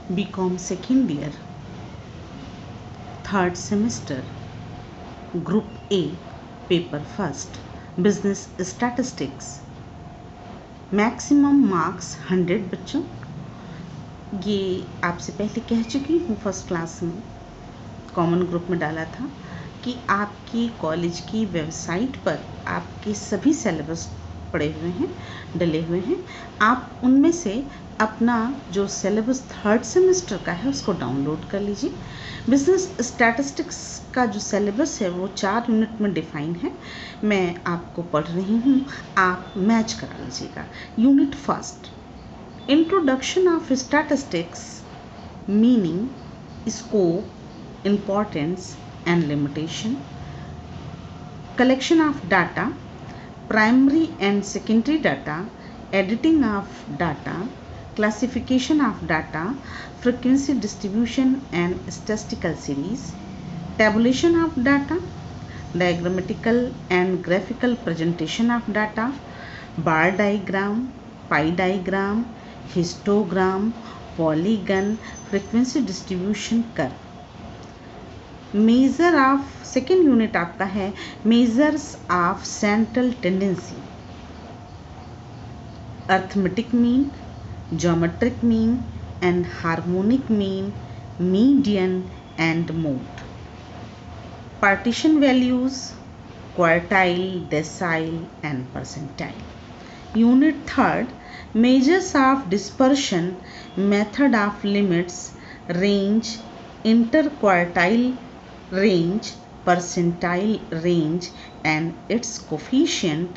BCom second year, third semester, Group A, paper first, Business Statistics. Maximum marks 100 बच्चों। ये आपसे पहले कह चुकी हूँ, फर्स्ट क्लास में कॉमन ग्रुप में डाला था कि आपकी कॉलेज की वेबसाइट पर आपके सभी सिलेबस पड़े हुए हैं, डले हुए हैं। आप उनमें से अपना जो सिलेबस थर्ड सेमेस्टर का है उसको डाउनलोड कर लीजिए। बिजनेस स्टैटिस्टिक्स का जो सिलेबस है वो 4 यूनिट में डिफाइन है। मैं आपको पढ़ रही हूँ, आप मैच करा लीजिएगा। Unit first, introduction of statistics, meaning, scope, importance and limitation, collection of data, primary and secondary data, editing of data, classification of data, frequency distribution and statistical series, tabulation of data, diagrammatical and graphical presentation of data, bar diagram, pie diagram, histogram, polygon, frequency distribution curve. Measure of second unit आपका है measures of central tendency, arithmetic mean, geometric mean and harmonic mean, median and mode, partition values, quartile, decyl and percentile. Unit third, measures of dispersion, method of limits, range, interquartile range, percentile range and its coefficient,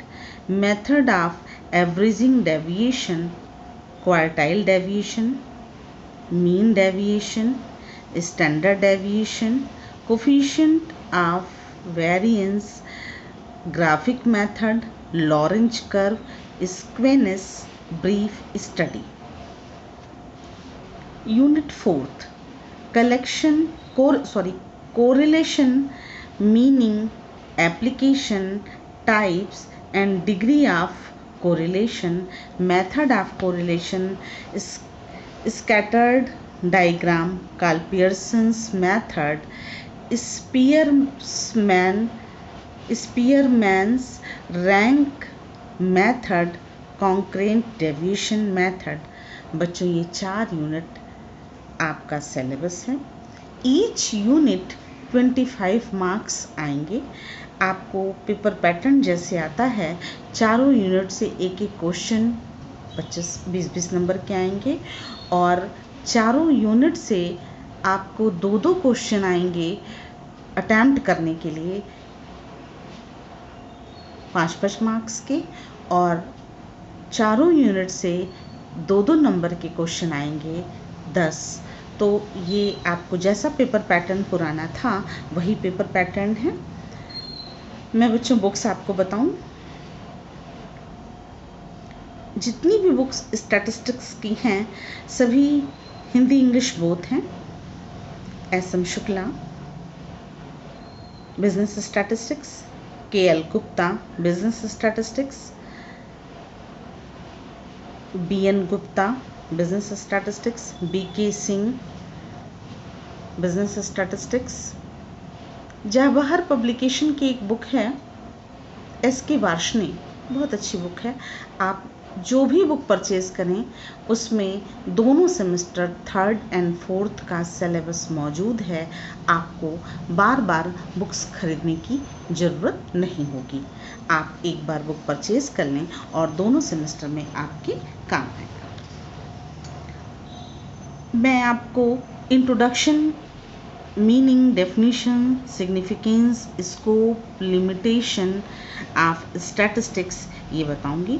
method of averaging deviation, quartile deviation, mean deviation, standard deviation, coefficient of variance, graphic method, Lorentz curve, skewness, brief study. Unit 4th, correlation, meaning, application, types and degree of correlation, method of correlation, scattered diagram, Karl-Pearson's method, Spearman's rank method, concurrent deviation method। बच्चों ये 4 unit आपका syllabus है। Each unit 25 marks आएंगे। आपको paper pattern जैसे आता है, चारों यूनिट से एक एक क्वेश्चन 25-20 नंबर के आएंगे और चारों यूनिट से आपको 2-2 क्वेश्चन आएंगे अटैम्प्ट करने के लिए 5-5 मार्क्स के, और चारों यूनिट से 2-2 नंबर के क्वेश्चन आएंगे 10। तो ये आपको जैसा पेपर पैटर्न पुराना था वही पेपर पैटर्न है। मैं बच्चों बुक्स आपको बताऊं, जितनी भी बुक्स स्टैटिस्टिक्स की हैं सभी हिंदी इंग्लिश बोथ हैं। SM Shukla business statistics, KL Gupta business statistics, BN Gupta business statistics, BK Singh business statistics. Jawahar publication की एक बुक है SK वार्ष्णेय, बहुत अच्छी बुक है। आप जो भी बुक परचेज करें उसमें दोनों सेमेस्टर थर्ड एंड फोर्थ का सिलेबस मौजूद है। आपको बार बार बुक्स खरीदने की ज़रूरत नहीं होगी। आप एक बार बुक परचेज कर लें और दोनों सेमेस्टर में आपके काम आएगा। मैं आपको introduction, meaning, definition, significance, scope, limitation of statistics ये बताऊंगी।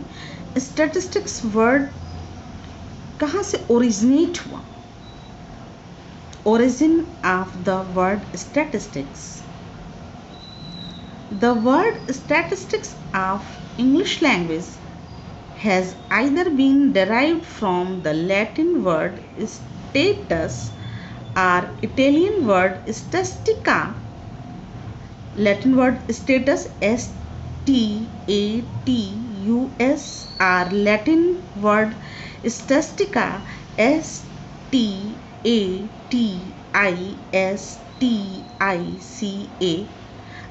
स्टैटिस्टिक्स वर्ड कहाँ से ओरिजिनेट हुआ? Origin of the word statistics. The word statistics of English language has either been derived from the Latin word status or Italian word statistica. Latin word status STATUS or Latin word statistica STATISTICA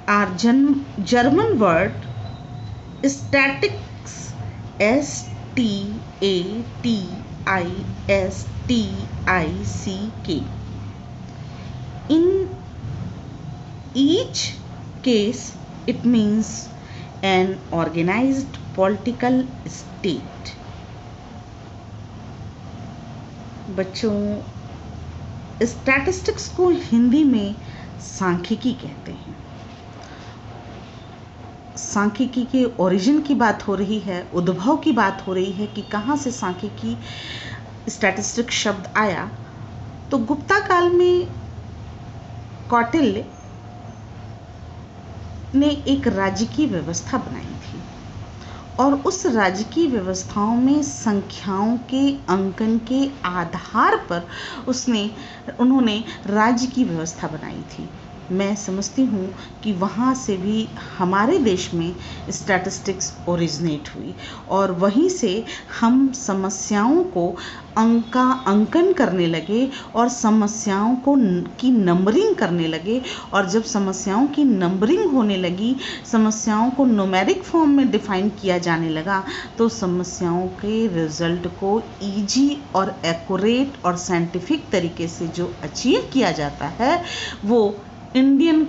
are German word statics, STATISTIC. In each case it means an organized political state. बच्चों, statistics को हिंदी में सांख्यिकी कहते हैं। सांख्यिकी के origin की बात हो रही है, उद्भव की बात हो रही है कि कहाँ से सांख्यिकी स्टैटिस्टिक्स शब्द आया। तो गुप्ता काल में कौटिल्य ने एक राज्य की व्यवस्था बनाई थी और उस राज्य की व्यवस्थाओं में संख्याओं के अंकन के आधार पर उन्होंने राज्य की व्यवस्था बनाई थी। मैं समझती हूँ कि वहाँ से भी हमारे देश में स्टैटिस्टिक्स ओरिजिनेट हुई और वहीं से हम समस्याओं को अंकन करने लगे और समस्याओं की नंबरिंग करने लगे। और जब समस्याओं की नंबरिंग होने लगी, समस्याओं को न्यूमेरिक फॉर्म में डिफाइन किया जाने लगा, तो समस्याओं के रिजल्ट को इजी और एक्यूरेट और साइंटिफिक तरीके से जो अचीव किया जाता है वो इंडियन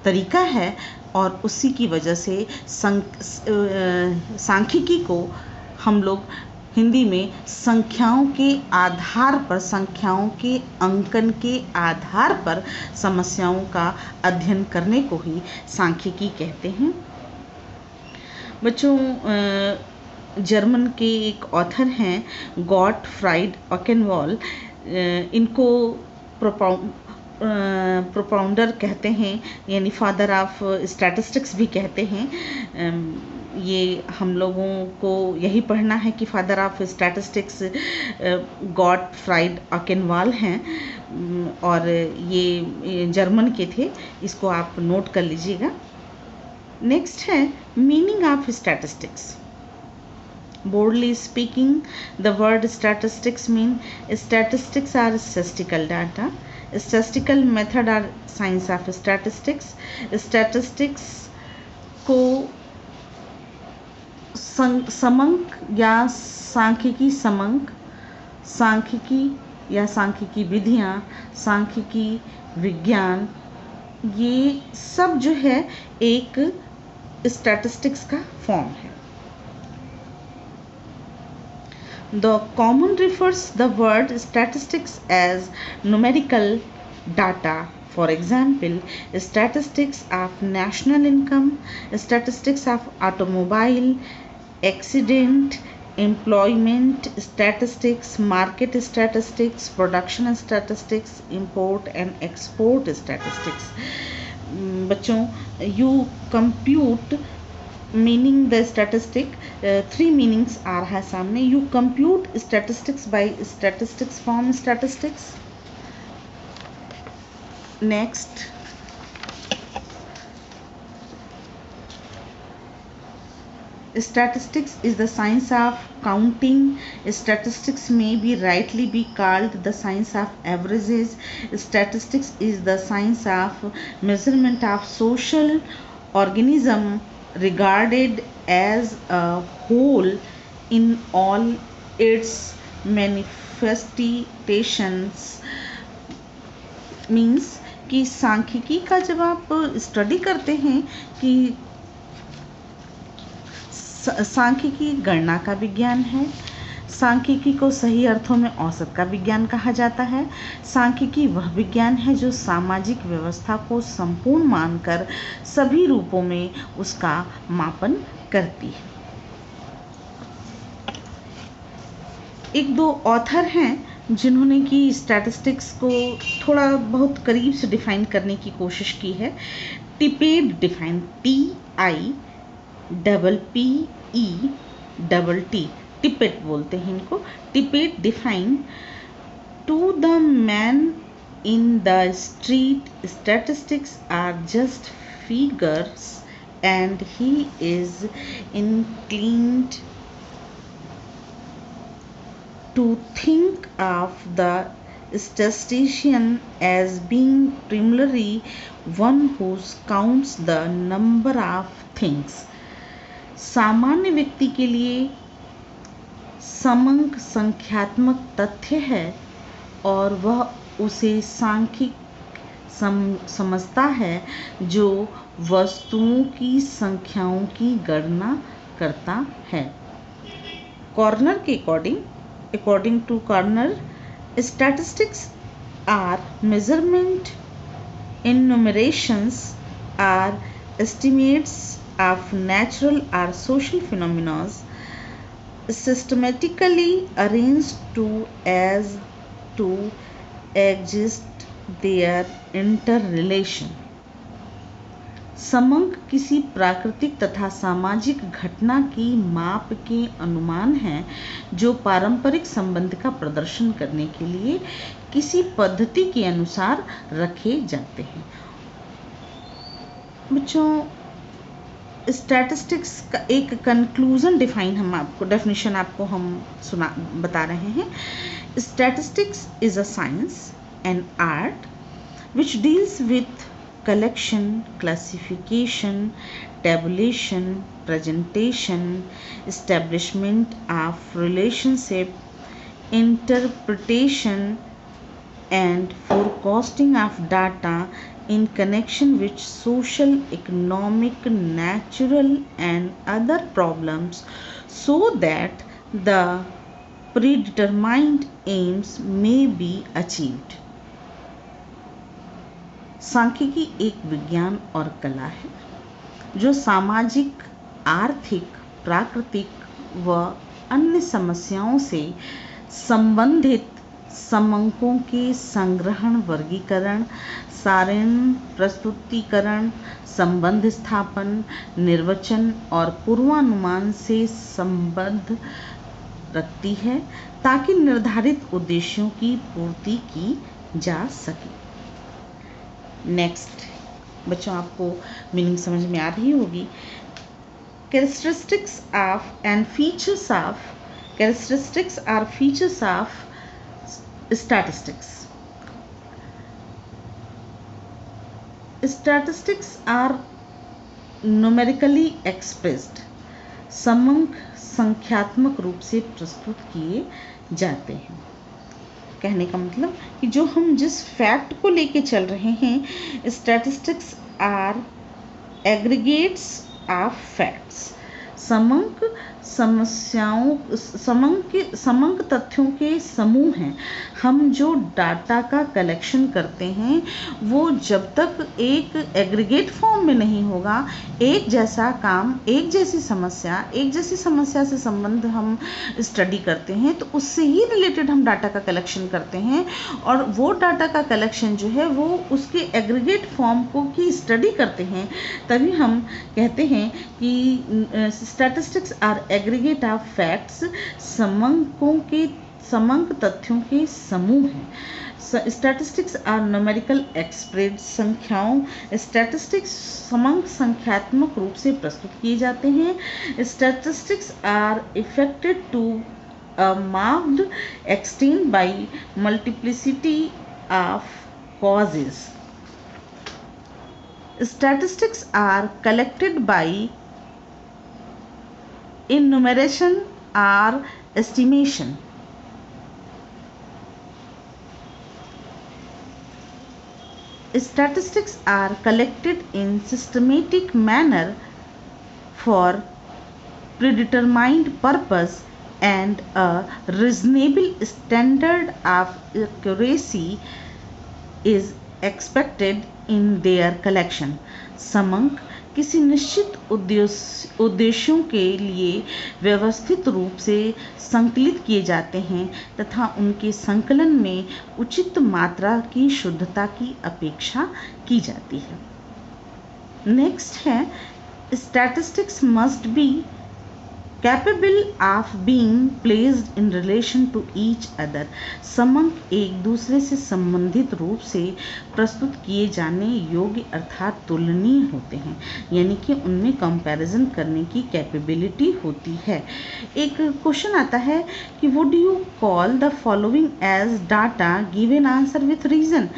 तरीका है। और उसी की वजह से सांख्यिकी को हम लोग हिंदी में संख्याओं के आधार पर, संख्याओं के अंकन के आधार पर समस्याओं का अध्ययन करने को ही सांख्यिकी कहते हैं। बच्चों, जर्मन के एक ऑथर हैं गॉटफ्राइड ओकेनवॉल, इनको प्रोपाउंडर कहते हैं, यानी फादर ऑफ स्टैटिस्टिक्स भी कहते हैं। ये हम लोगों को यही पढ़ना है कि फादर ऑफ स्टैटिस्टिक्स गॉटफ्राइड ओकेनवॉल हैं और ये जर्मन के थे। इसको आप नोट कर लीजिएगा। नेक्स्ट है meaning of statistics. Broadly speaking, the word statistics mean statistics are statistical data. Statistical method are science of statistics. Statistics को समंक या सांख्यिकी समंक, सांख्यिकी या सांख्यिकी विधियाँ, सांख्यिकी विज्ञान, ये सब जो है एक स्टैटिस्टिक्स का फॉर्म है। The common refers the word statistics as numerical data. For example, statistics of national income, statistics of automobile accident, employment statistics, market statistics, production statistics, import and export statistics. बच्चों, you compute meaning the statistic, 3 meanings आ रहा है सामने। You compute statistics by statistics from statistics. Next, statistics is the science of counting. Statistics may be rightly be called the science of averages. Statistics is the science of measurement of social organism regarded as a whole in all its manifestations. Means कि सांख्यिकी का जब आप study करते हैं कि सांख्यिकी गणना का विज्ञान है, सांख्यिकी को सही अर्थों में औसत का विज्ञान कहा जाता है। सांख्यिकी वह विज्ञान है जो सामाजिक व्यवस्था को संपूर्ण मानकर सभी रूपों में उसका मापन करती है। एक दो ऑथर हैं जिन्होंने कि स्टैटिस्टिक्स को थोड़ा बहुत करीब से डिफाइन करने की कोशिश की है। टिपेट डिफाइन, TIPPETT, टिपेट बोलते हैं इनको। Tippett define to the man in the street statistics are just figures and he is inclined to think of the statistician as being primarily one who counts the number of things. सामान्य व्यक्ति के लिए समंक संख्यात्मक तथ्य है और वह उसे सांख्यिक समझता है जो वस्तुओं की संख्याओं की गणना करता है। कॉर्नर के according to Corner, statistics are measurement, enumerations, are estimates of natural or social phenomena systematically arranged to exist their interrelation. समंक किसी प्राकृतिक तथा सामाजिक घटना की माप के अनुमान हैं जो पारंपरिक संबंध का प्रदर्शन करने के लिए किसी पद्धति के अनुसार रखे जाते हैं। बच्चों, स्टैटिस्टिक्स का एक कंक्लूजन डेफिनेशन आपको हम बता रहे हैं। Statistics is a science and art which deals with collection, classification, tabulation, presentation, establishment of relationship, interpretation, and forecasting of data in connection with social, economic, natural, and other problems so that the predetermined aims may be achieved. सांख्यिकी एक विज्ञान और कला है जो सामाजिक, आर्थिक, प्राकृतिक व अन्य समस्याओं से संबंधित समंकों के संग्रहण, वर्गीकरण, सारण, प्रस्तुतिकरण, संबंध स्थापन, निर्वचन और पूर्वानुमान से संबद्ध रखती है ताकि निर्धारित उद्देश्यों की पूर्ति की जा सके। नेक्स्ट बच्चों, आपको मीनिंग समझ में आ रही होगी। Characteristics are features of statistics. Statistics are numerically expressed. समंक संख्यात्मक रूप से प्रस्तुत किए जाते हैं। कहने का मतलब कि जो हम जिस फैक्ट को लेके चल रहे हैं, statistics are aggregates of facts. समंक तथ्यों के समूह हैं। हम जो डाटा का कलेक्शन करते हैं वो जब तक एक एग्रीगेट फॉर्म में नहीं होगा, एक जैसा काम, एक जैसी समस्या से संबंध हम स्टडी करते हैं तो उससे ही रिलेटेड हम डाटा का कलेक्शन करते हैं और वो डाटा का कलेक्शन जो है वो उसके एग्रीगेट फॉर्म को की स्टडी करते हैं। तभी हम कहते हैं कि statistics are aggregate of facts. समंक तथ्यों के समूह हैं। Statistics are numerical expressed. संख्याओं स्टैटिस्टिक्स समंक संख्यात्मक रूप से प्रस्तुत किए जाते हैं। Statistics are affected to a marked extent by multiplicity of causes. Statistics are collected by enumeration or estimation. Statistics are collected in systematic manner for predetermined purpose and a reasonable standard of accuracy is expected in their collection. समंक किसी निश्चित उद्देश्यों के लिए व्यवस्थित रूप से संकलित किए जाते हैं तथा उनके संकलन में उचित मात्रा की शुद्धता की अपेक्षा की जाती है। नेक्स्ट है, statistics must be capable of being placed in relation to each other. समंक एक दूसरे से संबंधित रूप से प्रस्तुत किए जाने योग्य अर्थात तुलनीय होते हैं, यानी कि उनमें कंपैरिजन करने की कैपेबिलिटी होती है। एक क्वेश्चन आता है कि would you call the following as data, give an answer with reason.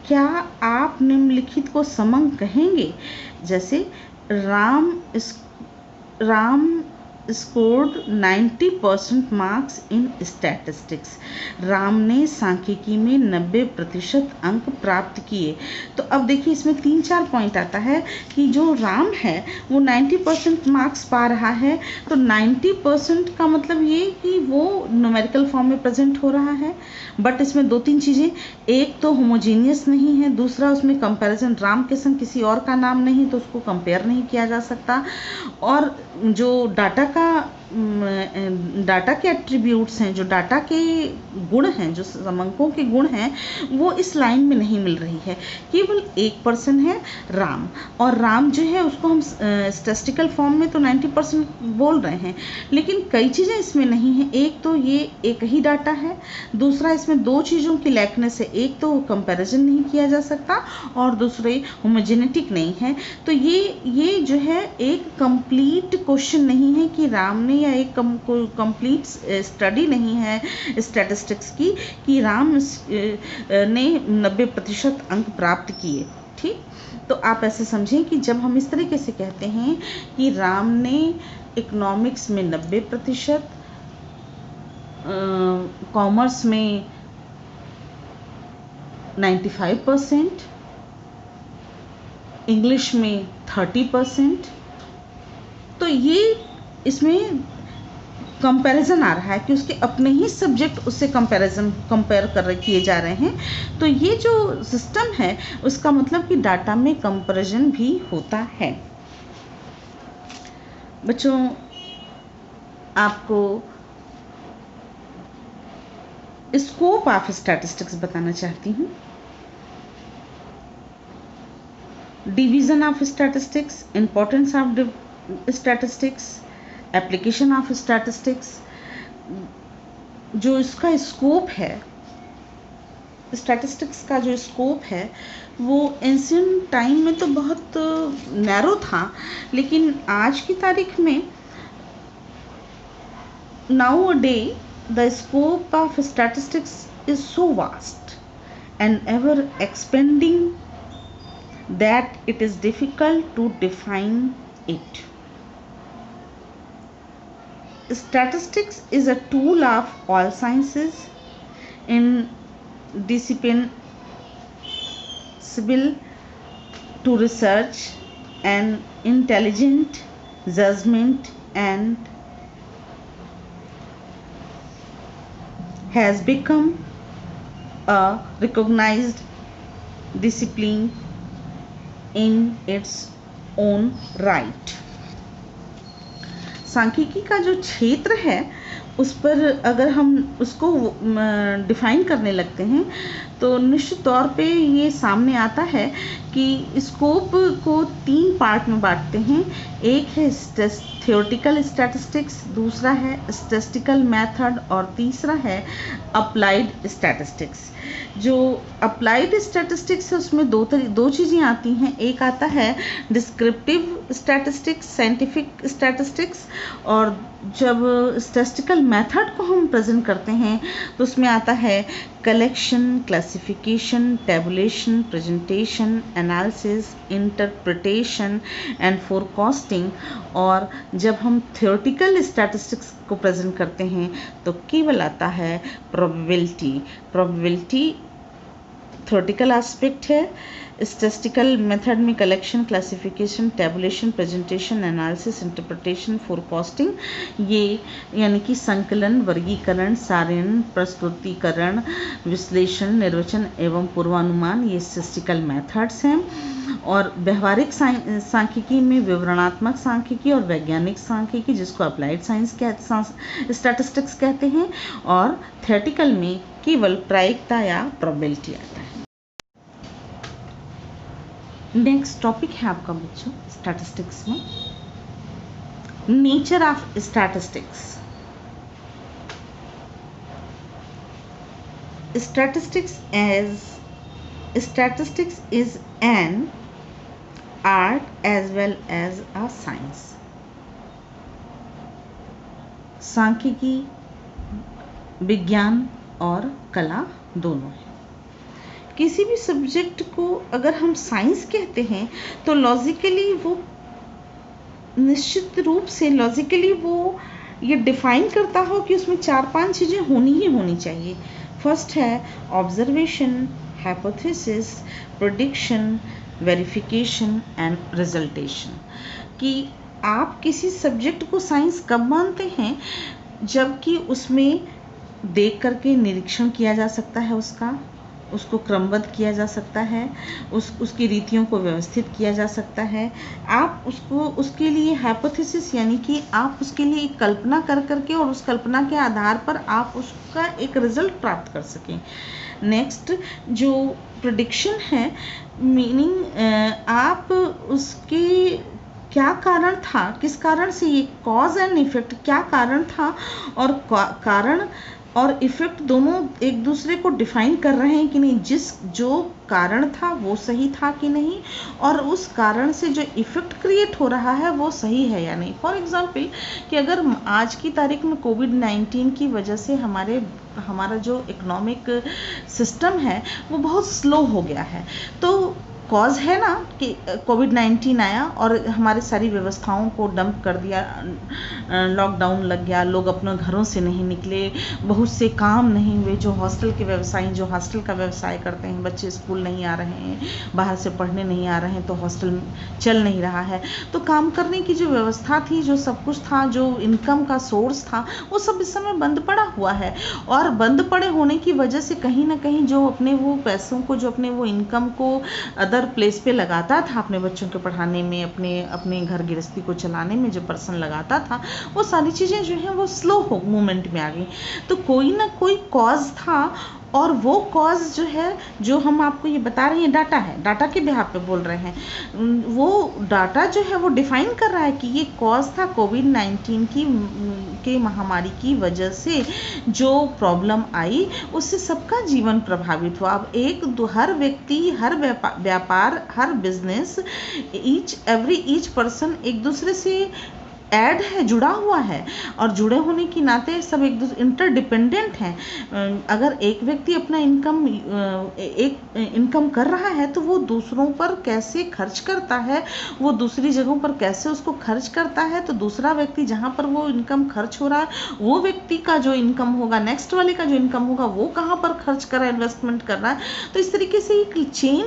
क्या आप निम्नलिखित को समंक कहेंगे? जैसे Ram scored 90% marks in statistics. Ram ने सांख्यिकी में 90% अंक प्राप्त किए। तो अब देखिए इसमें 3-4 पॉइंट आता है कि जो राम है वो 90% मार्क्स पा रहा है, तो 90% का मतलब ये कि वो न्यूमेरिकल फॉर्म में प्रेजेंट हो रहा है। बट इसमें 2-3 चीज़ें, एक तो होमोजीनियस नहीं है, दूसरा उसमें कंपैरिजन राम के संग किसी और का नाम नहीं, तो उसको कंपेयर नहीं किया जा सकता। और जो डाटा के एट्रीब्यूट्स हैं, जो डाटा के गुण हैं, जो समंकों के गुण हैं, वो इस लाइन में नहीं मिल रही है। केवल एक पर्सन है राम, और राम जो है उसको हम स्टैटिस्टिकल फॉर्म में तो 90% बोल रहे हैं, लेकिन कई चीज़ें इसमें नहीं हैं। एक तो ये एक ही डाटा है, दूसरा इसमें 2 चीज़ों की लैकनेस है, एक तो कंपैरिजन नहीं किया जा सकता और दूसरे होमोजेनेटिक नहीं है। तो ये जो है एक कंप्लीट क्वेश्चन नहीं है कि राम ने, या एक कंप्लीट स्टडी नहीं है स्टैटिस्टिक्स की कि राम ने 90% अंक प्राप्त किए। ठीक, तो आप ऐसे समझें कि जब हम इस तरीके से कहते हैं कि राम ने इकोनॉमिक्स में 90%, कॉमर्स में 95%, इंग्लिश में 30%, तो ये इसमें कंपैरिजन आ रहा है कि उसके अपने ही सब्जेक्ट उससे कंपेयर किए जा रहे हैं। तो ये जो सिस्टम है उसका मतलब कि डाटा में कंपैरिजन भी होता है। बच्चों, आपको स्कोप ऑफ स्टैटिस्टिक्स बताना चाहती हूँ। Division of statistics, importance of statistics, application of statistics. जो इसका स्कोप है, स्टैटिस्टिक्स का जो स्कोप है वो एंशिएंट टाइम में तो बहुत नैरो था, लेकिन आज की तारीख में now a day the scope of statistics is so vast and ever expanding that it is difficult to define it. Statistics is a tool of all sciences indispensable to research and intelligent judgment, and has become a recognized discipline in its own right. सांख्यिकी का जो क्षेत्र है उस पर अगर हम उसको डिफाइन करने लगते हैं तो निश्चित तौर पे ये सामने आता है कि स्कोप को 3 पार्ट में बांटते हैं। एक है थ्योरेटिकल स्टैटिस्टिक्स, दूसरा है स्टैटिस्टिकल मेथड, और तीसरा है अप्लाइड स्टैटिस्टिक्स। जो अप्लाइड स्टैटिस्टिक्स है उसमें दो चीज़ें आती हैं। एक आता है डिस्क्रिप्टिव स्टैटिस्टिक्स, साइंटिफिक स्टैटिस्टिक्स, और जब स्टैटिस्टिकल मेथड को हम प्रेजेंट करते हैं तो उसमें आता है collection, classification, tabulation, presentation, analysis, interpretation and forecasting. और जब हम थ्योरेटिकल स्टैटिस्टिक्स को प्रेजेंट करते हैं तो केवल आता है प्रोबेबिलिटी थ्योरेटिकल एस्पेक्ट है। स्टैटिस्टिकल मेथड में collection, classification, tabulation, presentation, analysis, interpretation, forecasting, ये यानी कि संकलन, वर्गीकरण, सारण, प्रस्तुतिकरण, विश्लेषण, निर्वचन एवं पूर्वानुमान, ये स्टैटिस्टिकल मेथड्स हैं। और व्यवहारिक सांख्यिकी में विवरणात्मक सांख्यिकी और वैज्ञानिक सांख्यिकी, जिसको अप्लाइड साइंस स्टैटिस्टिक्स कहते हैं, और थ्योरेटिकल में केवल प्रायिकता या प्रोबेबिलिटी आता है। नेक्स्ट टॉपिक है आपका बच्चों स्टैटिस्टिक्स में nature of statistics. Statistics is an art as well as a science. सांख्यिकी विज्ञान और कला दोनों है. किसी भी सब्जेक्ट को अगर हम साइंस कहते हैं तो लॉजिकली वो निश्चित रूप से लॉजिकली वो ये डिफाइन करता हो कि उसमें 4-5 चीज़ें होनी ही होनी चाहिए. फर्स्ट है observation, hypothesis, prediction, verification and resultation. कि आप किसी सब्जेक्ट को साइंस कब मानते हैं, जबकि उसमें देख करके निरीक्षण किया जा सकता है, उसको क्रमबद्ध किया जा सकता है, उसकी रीतियों को व्यवस्थित किया जा सकता है. आप उसके लिए हाइपोथेसिस यानी कि आप उसके लिए एक कल्पना कर करके और उस कल्पना के आधार पर आप उसका एक रिजल्ट प्राप्त कर सकें. नेक्स्ट जो प्रेडिक्शन है, मीनिंग आप उसके क्या कारण था, किस कारण से ये कॉज एंड इफेक्ट, क्या कारण था और कारण और इफेक्ट दोनों एक दूसरे को डिफाइन कर रहे हैं कि नहीं, जो कारण था वो सही था कि नहीं, और उस कारण से जो इफेक्ट क्रिएट हो रहा है वो सही है या नहीं. फॉर एग्जांपल कि अगर आज की तारीख में कोविड-19 की वजह से हमारा जो इकोनॉमिक सिस्टम है वो बहुत स्लो हो गया है, तो कॉज है ना कि कोविड-19 आया और हमारी सारी व्यवस्थाओं को डंप कर दिया, लॉकडाउन लग गया, लोग अपने घरों से नहीं निकले, बहुत से काम नहीं हुए. जो हॉस्टल का व्यवसाय करते हैं, बच्चे स्कूल नहीं आ रहे हैं, बाहर से पढ़ने नहीं आ रहे हैं, तो हॉस्टल चल नहीं रहा है, तो काम करने की जो व्यवस्था थी, जो सब कुछ था, जो इनकम का सोर्स था, वो सब इस समय बंद पड़ा हुआ है. और बंद पड़े होने की वजह से कहीं ना कहीं जो अपने वो पैसों को, जो अपने वो इनकम को अदर प्लेस पे लगाता था, अपने बच्चों के पढ़ाने में, अपने घर गृहस्थी को चलाने में जो पर्सन लगाता था, वो सारी चीज़ें जो हैं वो स्लो मूवमेंट में आ गई. तो कोई ना कोई कॉज था, और वो कॉज जो है, जो हम आपको ये बता रहे हैं, डाटा है, डाटा के बिहाफ पे बोल रहे हैं. वो डाटा जो है वो डिफाइन कर रहा है कि ये कॉज था कोविड-19 के महामारी की वजह से जो प्रॉब्लम आई, उससे सबका जीवन प्रभावित हुआ. अब हर व्यक्ति, हर व्यापार, हर बिजनेस, ईच पर्सन एक दूसरे से ऐड है, जुड़ा हुआ है, और जुड़े होने की नाते सब एक दूसरे इंटरडिपेंडेंट हैं. अगर एक व्यक्ति अपना इनकम कर रहा है तो वो दूसरों पर कैसे खर्च करता है, वो दूसरी जगहों पर कैसे उसको खर्च करता है, तो दूसरा व्यक्ति जहाँ पर वो इनकम खर्च हो रहा है, वो व्यक्ति का जो इनकम होगा, नेक्स्ट वाले का जो इनकम होगा, वो कहाँ पर खर्च कर रहा है, इन्वेस्टमेंट कर रहा है. तो इस तरीके से एक चेन,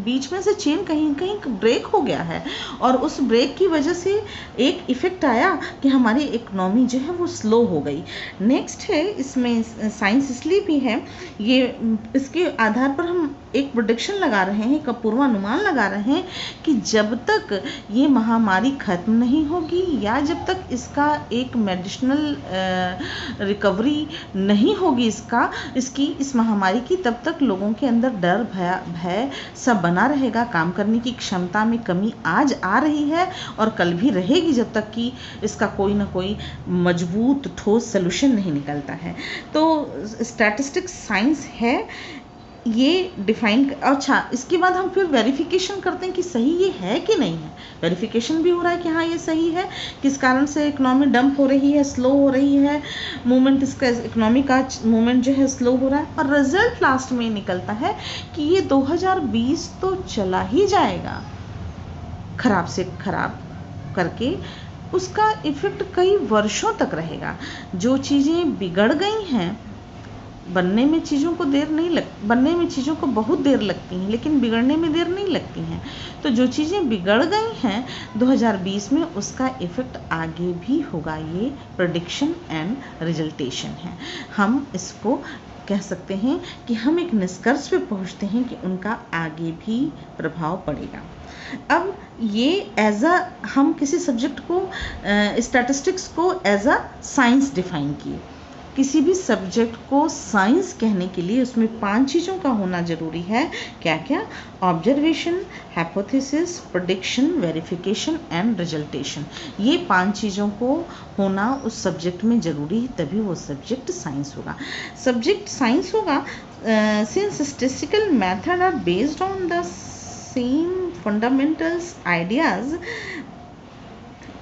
बीच में से चेन कहीं कहीं ब्रेक हो गया है, और उस ब्रेक की वजह से एक इफेक्ट आया कि हमारी इकोनॉमी जो है वो स्लो हो गई. नेक्स्ट है, इसमें साइंस इसलिए भी है, ये इसके आधार पर हम एक प्रेडिक्शन लगा रहे हैं, एक पूर्वानुमान लगा रहे हैं कि जब तक ये महामारी खत्म नहीं होगी, या जब तक इसका एक मेडिसिनल रिकवरी नहीं होगी इस महामारी की, तब तक लोगों के अंदर डर, भय सब बना रहेगा. काम करने की क्षमता में कमी आज आ रही है और कल भी रहेगी, जब तक कि इसका कोई ना कोई मजबूत ठोस सलूशन नहीं निकलता है. तो स्टैटिस्टिक्स साइंस है, ये डिफाइन. अच्छा, इसके बाद हम फिर वेरिफिकेशन करते हैं कि सही ये है कि नहीं है. वेरिफिकेशन भी हो रहा है कि हाँ ये सही है, किस कारण से इकोनॉमी डंप हो रही है, स्लो हो रही है मूवमेंट, इसका इकोनॉमी का मूवमेंट जो है स्लो हो रहा है. और रिजल्ट लास्ट में निकलता है कि ये 2020 तो चला ही जाएगा, खराब से खराब करके, उसका इफेक्ट कई वर्षों तक रहेगा. जो चीज़ें बिगड़ गई हैं, बनने में चीज़ों को बहुत देर लगती हैं, लेकिन बिगड़ने में देर नहीं लगती हैं. तो जो चीज़ें बिगड़ गई हैं 2020 में, उसका इफेक्ट आगे भी होगा. ये प्रेडिक्शन एंड रिजल्टेशन है. हम इसको कह सकते हैं कि हम एक निष्कर्ष पे पहुंचते हैं कि उनका आगे भी प्रभाव पड़ेगा. अब ये हम किसी सब्जेक्ट को, स्टैटिस्टिक्स को एज अ साइंस डिफाइन किए. किसी भी सब्जेक्ट को साइंस कहने के लिए उसमें 5 चीज़ों का होना ज़रूरी है। क्या क्या? Observation, hypothesis, prediction, verification and resultation. ये 5 चीज़ों को होना उस सब्जेक्ट में ज़रूरी है, तभी वो सब्जेक्ट साइंस होगा। सब्जेक्ट साइंस होगा since statistical method are based on the same fundamentals, ideas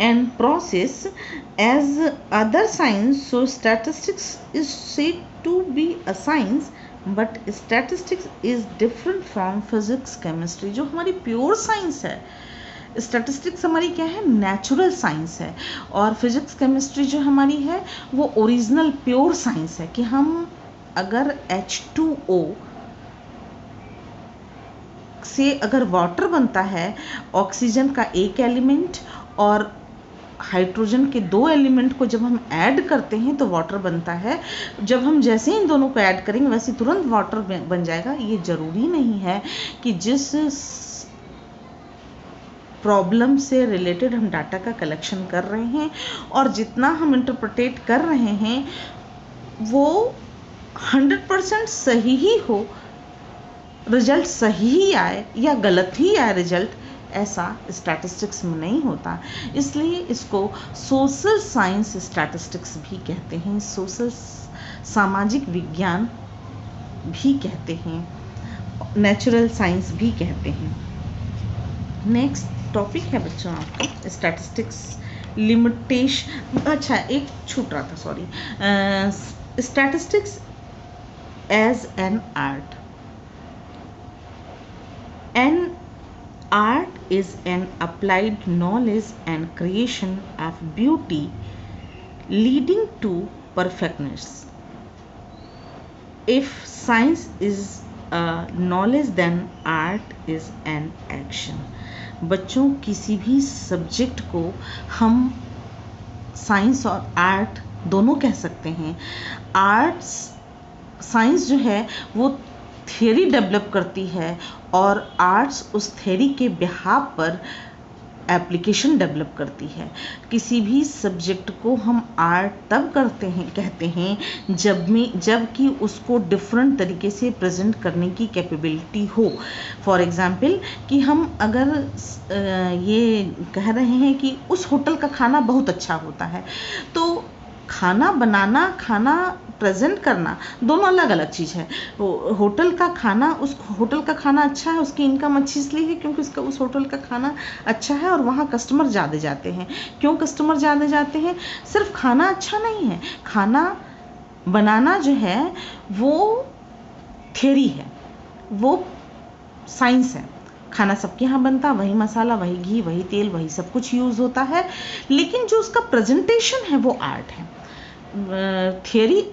and process as other science, so statistics is said to be a science, but statistics is different from physics, chemistry। जो हमारी pure science है, statistics हमारी क्या है? Natural science है। और physics chemistry जो हमारी है वो ओरिजिनल प्योर साइंस है कि हम अगर H2O से अगर वाटर बनता है, ऑक्सीजन का एक एलिमेंट और हाइड्रोजन के 2 एलिमेंट को जब हम ऐड करते हैं तो वाटर बनता है। जब हम जैसे इन दोनों को ऐड करेंगे वैसे तुरंत वाटर बन जाएगा। ये ज़रूरी नहीं है कि जिस प्रॉब्लम से रिलेटेड हम डाटा का कलेक्शन कर रहे हैं और जितना हम इंटरप्रेटेट कर रहे हैं वो 100% सही ही हो, रिजल्ट सही ही आए या गलत ही आए रिजल्ट, ऐसा स्टैटिस्टिक्स में नहीं होता। इसलिए इसको सोशल साइंस स्टैटिस्टिक्स भी कहते हैं, सोशल सामाजिक विज्ञान भी कहते हैं, नेचुरल साइंस भी कहते हैं। नेक्स्ट टॉपिक है बच्चों आपका स्टैटिस्टिक्स लिमिटेशन। अच्छा, एक छूट रहा था, sorry. Statistics as an art. An art is an applied knowledge and creation of beauty leading to perfectness. If science is a knowledge, then art is an action. बच्चों, किसी भी सब्जेक्ट को हम साइंस और आर्ट दोनों कह सकते हैं। आर्ट्स साइंस जो है वो थियरी डेवलप करती है और आर्ट्स उस थियरी के बिहाफ पर एप्लीकेशन डेवलप करती है। किसी भी सब्जेक्ट को हम आर्ट तब कहते हैं जबकि उसको डिफरेंट तरीके से प्रेजेंट करने की कैपेबिलिटी हो। फॉर एग्जांपल कि हम अगर ये कह रहे हैं कि उस होटल का खाना बहुत अच्छा होता है, तो खाना बनाना, खाना प्रेजेंट करना दोनों अलग अलग चीज़ है। होटल का खाना, उस होटल का खाना अच्छा है, उसकी इनकम अच्छी इसलिए है क्योंकि उसका उस होटल का खाना अच्छा है और वहाँ कस्टमर ज़्यादा जाते हैं। क्यों कस्टमर ज़्यादा जाते हैं? सिर्फ खाना अच्छा नहीं है, खाना बनाना जो है वो थियरी है, वो साइंस है। खाना सबके यहाँ बनता, वही मसाला, वही घी, वही तेल, वही सब कुछ यूज़ होता है, लेकिन जो उसका प्रेजेंटेशन है वो आर्ट है। थियरी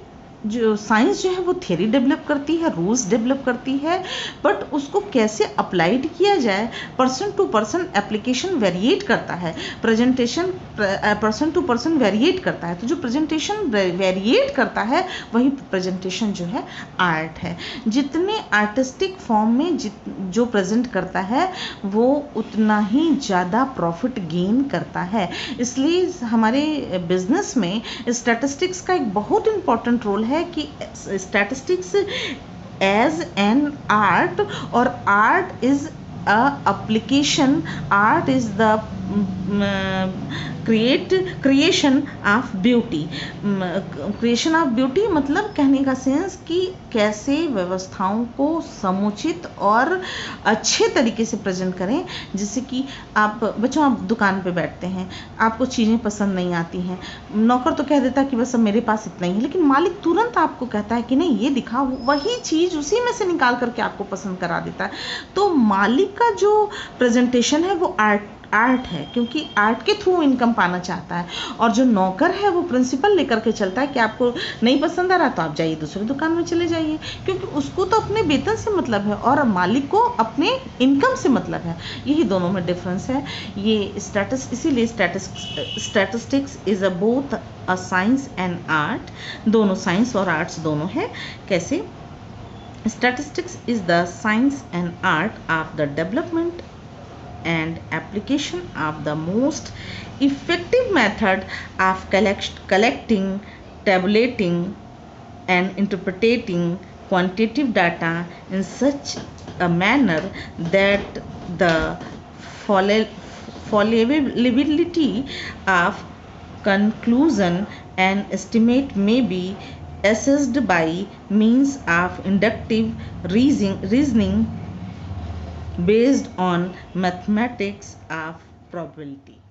जो साइंस जो है वो थियरी डेवलप करती है, रूल्स डेवलप करती है, बट उसको कैसे अप्लाइड किया जाए, person to person application variate करता है, presentation person to person variate करता है। तो जो प्रेजेंटेशन वेरिएट करता है वही प्रेजेंटेशन जो है आर्ट है। जितने आर्टिस्टिक फॉर्म में जो प्रेजेंट करता है वो उतना ही ज़्यादा प्रॉफिट गेन करता है। इसलिए हमारे बिजनेस में स्टैटिस्टिक्स का एक बहुत इम्पॉर्टेंट रोल है कि स्टैटिस्टिक्स एज एन आर्ट, और art is a application, art is the creation of beauty. Creation of beauty मतलब कहने का सेंस कि कैसे व्यवस्थाओं को समुचित और अच्छे तरीके से प्रेजेंट करें। जैसे कि आप बच्चों, आप दुकान पे बैठते हैं, आपको चीज़ें पसंद नहीं आती हैं, नौकर तो कह देता है कि बस अब मेरे पास इतना ही है, लेकिन मालिक तुरंत आपको कहता है कि नहीं ये दिखा, वही चीज़ उसी में से निकाल करके आपको पसंद करा देता है। तो मालिक का जो प्रेजेंटेशन है वो आर्ट है, क्योंकि आर्ट के थ्रू इनकम पाना चाहता है। और जो नौकर है वो प्रिंसिपल लेकर के चलता है कि आपको नहीं पसंद आ रहा तो आप जाइए दूसरी दुकान में चले जाइए, क्योंकि उसको तो अपने वेतन से मतलब है और मालिक को अपने इनकम से मतलब है। यही दोनों में डिफरेंस है। ये इसीलिए statistics is a both a science and art. दोनों साइंस और आर्ट्स दोनों है। कैसे? Statistics is the science and art of the development and application of the most effective method of collecting, tabulating, and interpreting quantitative data in such a manner that the fall- fallibility of conclusion and estimate may be assessed by means of inductive reasoning based on mathematics of probability.